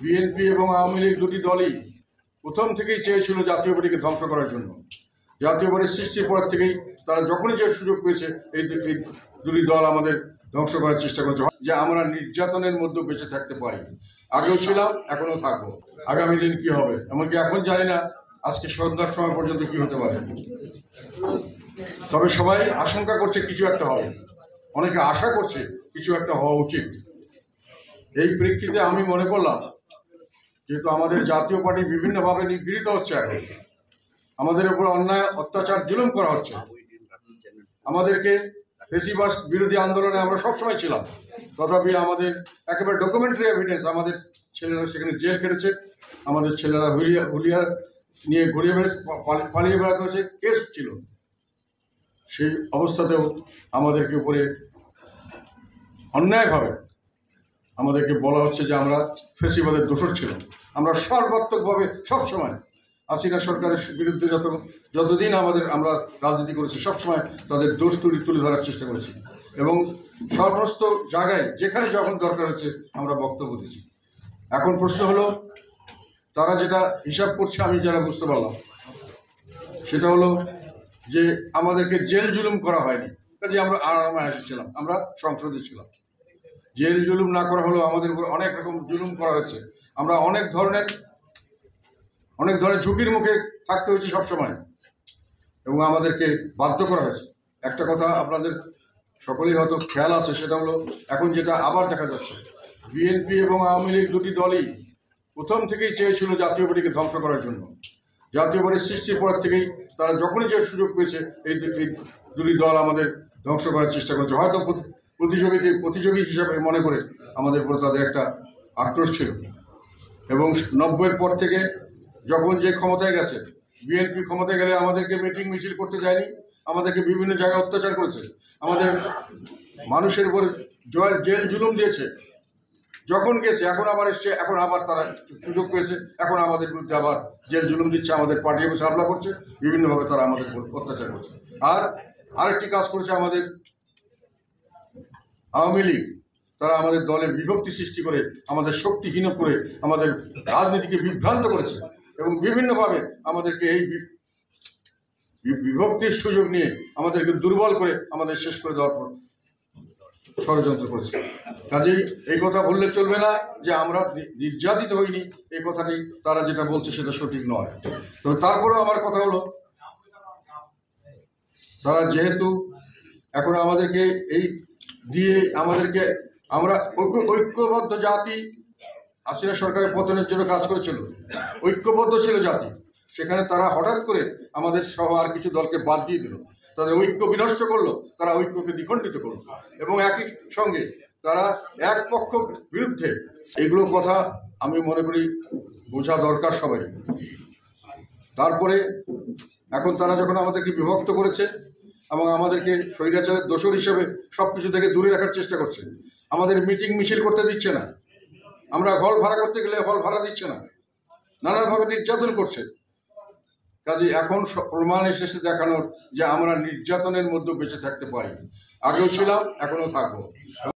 BNP এবং আওয়ামী লীগ দুটি দলই প্রথম থেকেই চেয়েছিল জাতীয় পার্টিকে ধ্বংস করার জন্য। জাতীয় পার্টির সৃষ্টির পর থেকেই তারা যখনই যে সুযোগ পেয়েছে এই দুটি দল আমাদের ধ্বংস করার চেষ্টা করেছে, যে আমরা নির্যাতনের মধ্যে বেঁচে থাকতে পারি। আগেও ছিলাম, এখনো থাকবো। আগামী দিন কি হবে এমনকি এখন জানি না, আজকে সন্ধ্যার সময় পর্যন্ত কি হতে পারে। তবে সবাই আশঙ্কা করছে কিছু একটা হবে, অনেকে আশা করছে কিছু একটা হওয়া উচিত। এই প্রেক্ষিতে আমি মনে করলাম, যেহেতু আমাদের জাতীয় পার্টি বিভিন্নভাবে নিগৃহীত হচ্ছে, এখন আমাদের উপর অন্যায় অত্যাচার জুলুম করা হচ্ছে, আমাদেরকে ফেসিবাদ বিরোধী আন্দোলনে আমরা সবসময় ছিলাম, তথাপি আমাদের একেবারে ডকুমেন্টারি এভিডেন্স, আমাদের ছেলেরা সেখানে জেল খেটেছে, আমাদের ছেলেরা হুলিয়া নিয়ে ঘুরিয়ে পালিয়ে বেড়াতে হয়েছে, কেস ছিল। সেই অবস্থাতেও আমাদেরকে উপরে অন্যায়ভাবে আমাদেরকে বলা হচ্ছে যে আমরা ফেসিবাদের দোষর ছিলাম। আমরা সর্বাত্মকভাবে সবসময় হাসিনা সরকারের বিরুদ্ধে যতদিন আমরা রাজনীতি করেছি, সবসময় তাদের দোষ তুলে ধরার চেষ্টা করেছি এবং সমস্ত জায়গায় যেখানে যখন দরকার হচ্ছে আমরা বক্তব্য দিচ্ছি। এখন প্রশ্ন হলো, তারা যেটা হিসাব করছে আমি যারা বুঝতে পারলাম, সেটা হলো যে আমাদেরকে জেল জুলুম করা হয়নি, কাজে আমরা আরামে এসেছিলাম, আমরা সংসদে ছিলাম। জেল জুলুম না করা হলেও আমাদের উপর অনেক রকম জুলুম করা হয়েছে, আমরা অনেক ধরনের ঝুঁকির মুখে থাকতে হয়েছে সবসময়, এবং আমাদেরকে বাধ্য করা হয়েছে। একটা কথা আপনাদের সকলেই হয়তো খেয়াল আছে, সেটা হলো এখন যেটা আবার দেখা যাচ্ছে, বিএনপি এবং আওয়ামী লীগ দুটি দলই প্রথম থেকেই চেয়েছিল জাতীয় পার্টিকে ধ্বংস করার জন্য। জাতীয় পার্টির সৃষ্টির পর থেকেই তারা যখনই যে সুযোগ পেয়েছে এই দুটি দল আমাদের ধ্বংস করার চেষ্টা করেছে। হয়তো প্রতিযোগী হিসাবে মনে করে আমাদের উপর তাদের একটা আক্রোশ ছিল, এবং 90-এর পর থেকে যখন যে ক্ষমতায় গেছে, বিএনপি ক্ষমতায় গেলে আমাদেরকে মিটিং মিছিল করতে যায়নি, আমাদেরকে বিভিন্ন জায়গায় অত্যাচার করেছে, আমাদের মানুষের উপর জেল জুলুম দিয়েছে। যখন গেছে এখন আবার এসছে, এখন আবার তারা সুযোগ পেয়েছে, এখন আমাদের বিরুদ্ধে আবার জেল জুলুম দিচ্ছে, আমাদের পার্টিকে হামলা করছে, বিভিন্নভাবে তারা আমাদের উপর অত্যাচার করছে। আর আরেকটি কাজ করেছে আমাদের আওয়ামী লীগ, তারা আমাদের দলে বিভক্তি সৃষ্টি করে, আমাদের শক্তিহীন করে, আমাদের রাজনীতিকে বিভ্রান্ত করেছে এবং বিভিন্নভাবে আমাদেরকে এই বিভক্তির সুযোগ নিয়ে আমাদেরকে দুর্বল করে আমাদের শেষ করে দেওয়ার পর ষড়যন্ত্র করেছে। কাজেই এই কথা বললে চলবে না যে আমরা নির্যাতিত হইনি, এই কথাটি তারা যেটা বলছে সেটা সঠিক নয়। তবে তারপরেও আমার কথা হলো, তারা যেহেতু এখন আমাদেরকে এই দিয়ে আমরা ঐক্যবদ্ধ জাতি, হাসিনা সরকারের পতনের জন্য কাজ করেছিল, ঐক্যবদ্ধ ছিল জাতি, সেখানে তারা হঠাৎ করে আমাদের সহ আর কিছু দলকে বাদ দিয়ে দিল, তাদের ঐক্য বিনষ্ট করলো, তারা ঐক্যকে দ্বিখণ্ডিত করলো, এবং একই সঙ্গে তারা এক পক্ষ বিরুদ্ধে। এগুলো কথা আমি মনে করি বোঝা দরকার সবাই। তারপরে এখন তারা যখন আমাদেরকে বিভক্ত করেছে এবং আমাদেরকে স্বৈরাচারের দোষর হিসেবে সব কিছু থেকে দূরে রাখার চেষ্টা করছে, আমাদের মিটিং মিছিল করতে দিচ্ছে না, আমরা হল ভাড়া করতে গেলে হল ভাড়া দিচ্ছে না, নানানভাবে নির্যাতন করছে। কাজে এখন প্রমাণ এসেছে দেখানোর যে আমরা নির্যাতনের মধ্যে বেঁচে থাকতে পারি। আগেও ছিলাম, এখনো থাকবো।